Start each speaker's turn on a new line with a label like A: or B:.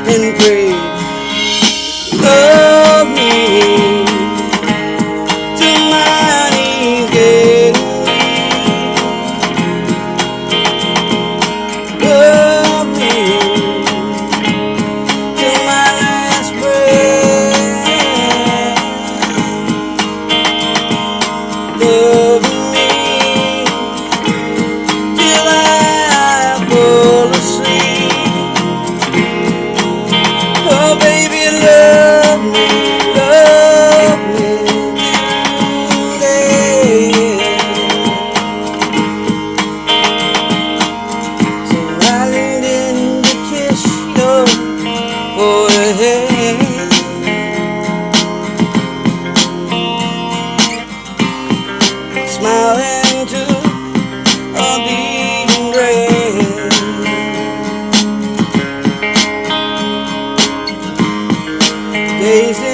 A: and pray. Love me till my knees get weak. Love me till my last breath. Love me till I fall asleep. Oh baby, love me today. So I leaned in to kiss your forehead, smile into a beating breath. Gazed